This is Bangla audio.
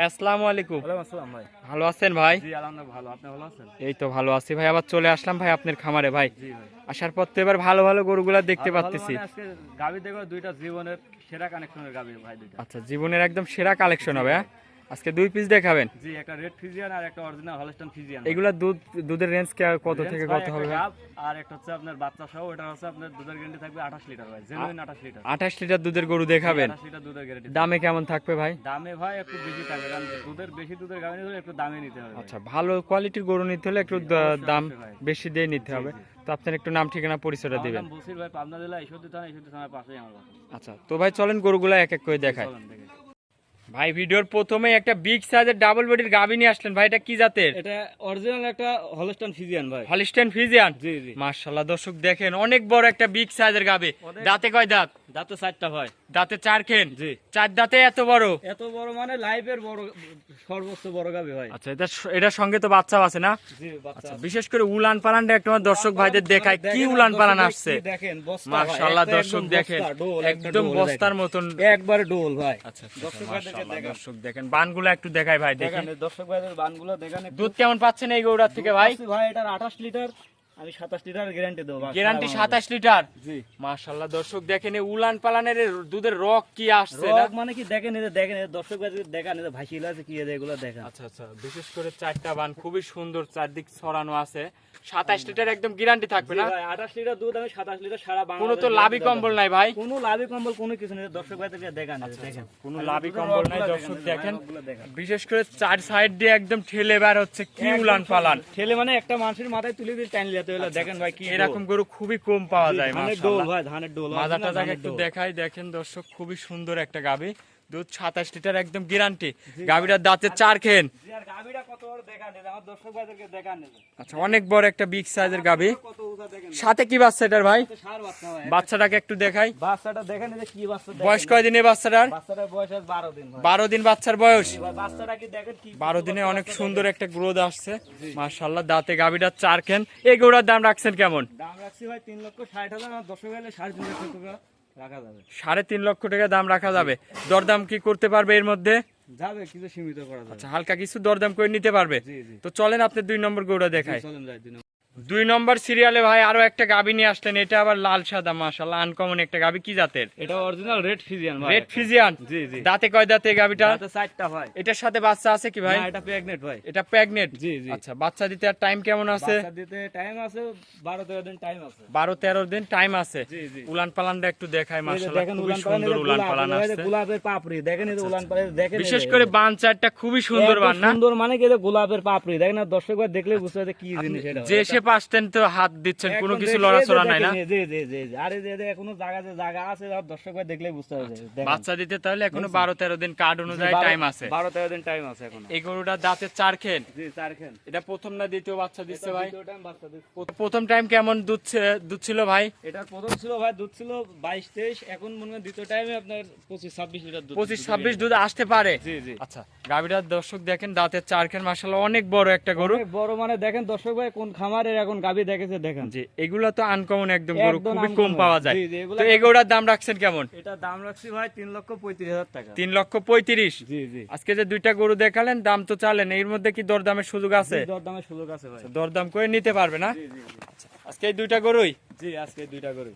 আসসালামু আলাইকুম। ওয়ালাইকুম আসসালাম ভাই। ভালো আছেন ভাই? জি আলহামদুলিল্লাহ ভালো, আপনি ভালো আছেন? এই তো ভালো আছি ভাই। আবার চলে আসলাম ভাই আপনার খামারে ভাই। জি ভাই। আসার পর তো এবার ভালো ভালো গরুগুলা দেখতে ভালো পাচ্ছি। মানে আজকে গাবি দেখো দুইটা জীবনের সেরা কানেকশনের গাবি ভাই দুইটা। আচ্ছা, জীবনের একদম সেরা কালেকশন হবে। হ্যাঁ, আজকে 2 পিস দেখাবেন। জি, একটা রেড ফিজিয়ান আর একটা অরিজিনাল হলস্টাইন ফিজিয়ান। এগুলা দুধের রেঞ্জ কত থেকে কত হবে? গাব আর একটা হচ্ছে আপনার বাচ্চা সহ, এটা হচ্ছে আপনার দুধের গ্যারান্টি থাকবে 28 লিটার ভাই, জেনুইন 28 লিটার। 28 লিটার দুধের গরু দেখাবেন। 28 লিটার দুধের গ্যারান্টি। দামে কেমন থাকবে ভাই? দামে ভাই একটু বেশি থাকবে, কারণ দুধের গাবি নিতে হলে একটু দামে নিতে হবে। আচ্ছা, ভালো কোয়ালিটির গরু নিতে হলে একটু দাম বেশি দিয়ে নিতে হবে। তো আপনার একটু নাম ঠিকানা পরিচয়টা দিবেন। নাম বসির ভাই, পাবনা জেলা ঈশ্বরদী থানার পাশেই আমার বাসা। আচ্ছা, তো ভাই চলেন গরুগুলা এক এক করে দেখাই। চলুন দেখি। ভাই ভিডিওর প্রথমে একটা বিগ সাইজের ডাবল বডির গাভী নিয়ে আসলেন ভাই, এটা কি জাতের? এটা অরিজিনাল একটা হলস্টাইন ফিজিয়ান ভাই। Holstein Friesian. জি জি। মাশাআল্লাহ দর্শক দেখেন, অনেক বড় একটা বিগ সাইজের গাভী। দাঁতে কয় দাঁত? দাঁতে 4টা ভাই। দাঁতে 4 খেন। জি। 4 দাঁতে এত বড়? এত বড় মানে লাইফের বড়, সর্বোচ্চ বড় গাবি ভাই। আচ্ছা, এটার সঙ্গে তো বাচ্চা আছে না? জি বাচ্চা। আচ্ছা, বিশেষ করে উলান পালানটা একটু আমার দর্শক ভাইদের দেখায়, কি উলান পালান আসছে। দেখেন বস্তা। মাশাআল্লাহ দর্শক দেখেন, একদম বস্তার মতন একবারে ডোল ভাই। আচ্ছা, দর্শক ভাইদেরকে দেখেন। দর্শক দেখেন বানগুলো একটু দেখাই ভাই, দেখেন দেখেন দর্শক ভাইদের বানগুলো দেখেন। দুধ কেমন পাচ্ছেন এই গরুটার থেকে ভাই? ভাই এটার 28 লিটার, আমি 27 লিটার গ্যারান্টি দেব ভাই। Guarantee 27 litre. জি। মাশাআল্লাহ দর্শক দেখেন, এই উলান পালানের দুধের রক কি আসছে না? রক মানে কি দেখেন, এই যে দেখেন দর্শক ভাইদের দেখেন, এই যে ভাসিল আছে কি এগুলো দেখেন। আচ্ছা আচ্ছা, বিশেষ করে 4টা বান খুবই সুন্দর, চারদিক ছড়ানো আছে। 27 লিটার একদম গ্যারান্টি থাকবে না? ভাই 28 লিটার দুধ, আমি 27 লিটার সারা বাংলা। কোনো তো লাভি কম্বল নাই ভাই? কোনো লাভি কম্বল কোনো কিছু নেই, দর্শক ভাইদেরকে দেখেন। দেখেন কোনো লাভি কম্বল নাই দর্শক দেখেন। বিশেষ করে চার সাইড দিয়ে একদম ঠেলে বের হচ্ছে, কি উলান পালান। ঠেলে মানে একটা মানুষের মাথায় তুলে দিয়ে টান লিয়াতে হলো। দেখেন ভাই কি এরকম গরু খুবই কম পাওয়া যায়। ধানের ডোল ভাই, ধানের ডোল। মাজাটা জায়গা একটু দেখাই, দেখেন দর্শক খুবই সুন্দর একটা গাভী। দুধ 27 লিটার একদম গ্যারান্টি। গাভীটার দাঁতে 4 খেন। আর গাবিটা কত বড় দেখান, আমার দর্শক ভাইদেরকে দেখান। আচ্ছা, অনেক বড় একটা বিগ সাইজের গাভী। কত উজা দেখেন। সাথে কি বাচ্চা এটার ভাই? সার বাচ্চা ভাই। বাচ্চাটাকে একটু দেখাই। বাচ্চাটা দেখেন, এই যে কি বাচ্চা দেখেন। বয়স কয় দিনে বাচ্চাটার? বাচ্চাটার বয়স আছে 12 দিন ভাই। 12 দিন বাচ্চার বয়স। ভাই বাচ্চাটা কি দেখেন কি 12 দিনে অনেক সুন্দর একটা গ্রোথ আসছে মাশাআল্লাহ। দাঁতে গাভীটার 4 খেন। এই গরুটার দাম রাখছেন কেমন? দাম রাখছি ভাই 3,60,000, আর দর্শক ভাইলে 3.5 লক্ষ টাকা রাখা যাবে। 3.5 লক্ষ টাকা দাম রাখা যাবে। দরদাম কি করতে পারবে এর মধ্যে? যাবে, কিছু সীমিত করা যাবে। আচ্ছা, হালকা কিছু দরদাম করে নিতে পারবে। জি জি। তো চলেন আপনি 2 নম্বর গরুটা দেখাই। চলেন যাই দিন। 2 নম্বর সিরিয়ালে ভাই আরো একটা গাভী নিয়ে আসলেন। এটা আবার লাল সাদা, মাশাআল্লাহ আনকমন একটা গাভী। কি জাতের? এটা অরিজিনাল রেড ফিজিয়ান ভাই। Red Friesian. জি জি। দাঁতে কয় দাঁতে এই গাভীটা? দাঁতে 4টা ভাই। এটার সাথে বাচ্চা আছে কি ভাই? না, এটা প্রেগনেন্ট ভাই। এটা প্রেগনেন্ট। জি জি। আচ্ছা, বাচ্চা দিতে আর টাইম কেমন আছে? বাচ্চা দিতে টাইম আছে 12-13 দিন টাইম আছে। 12-13 দিন টাইম আছে। জি জি। উলান পালানটা একটু দেখাই, মাশাআল্লাহ দেখেন খুবই উলান পালান, সুন্দর উলান পালান আসছে। গোলাপের পাপড়ি দেখেন, এই যে উলান পালান দেখেন। বিশেষ করে বান চারটা খুবই সুন্দর বান না? সুন্দর মানে কি, এই যে গোলাপের পাপড়ি দেখেন, আর দর্শক ভাই দেখলে বুঝতে পারবে কি জিনিস এটা। যে সে পাঁচতেন তো হাত দিচ্ছেন, কোনো কিছু লড়াচড়া নাই না? জি জি জি। আরে যে এখনো জায়গা আছে, আর দর্শক ভাই দেখলে বুঝতে পারবে। বাচ্চা দিতে তাহলে এখনো 12-13 দিন কার্ড অনুযায়ী টাইম আছে। 12-13 দিন টাইম আছে এখন। এই গরুটা দাঁতে 4 খেন। জি 4 খেন। এটা প্রথম না দ্বিতীয় বাচ্চা দিচ্ছে ভাই? দ্বিতীয় টাইম বাচ্চা দিচ্ছে। প্রথম টাইম কেমন দুধ ছিল ভাই? এটা প্রথম ছিল ভাই, দুধ ছিল 22-23, এখন মনে হয় দ্বিতীয় টাইমে আপনার 25-26 লিটার দুধ। 25-26 দুধ আসতে পারে। জি জি। আচ্ছা, গাভীটার দর্শক দেখেন দাঁতের 4 খেন, মাশাআল্লাহ অনেক বড় একটা গরু। অনেক বড় মানে দেখেন দর্শক ভাই, কোন খামারের এখন গাবি দেখেছে দেখেন। জি, এগুলা তো আনকমন একদম গরু, একদম খুবই কম uncommon। পাওয়া যায়। জি, জি, এগুলা- তো এই গরুটার দাম রাখছেন কেমন? এটা দাম রাখছি ভাই 3,35,000 টাকা। 3,35,000। জি জি। আজকে যে 2টা গরু দেখালেন, দাম তো চালেন, এর মধ্যে কি দরদামের সুযোগ আছে? দরদামের সুযোগ আছে ভাই। দরদাম করে নিতে পারবে না? জি জি জি। আজকে এই 2টা গরুই? জি, আজকে 2টা করে।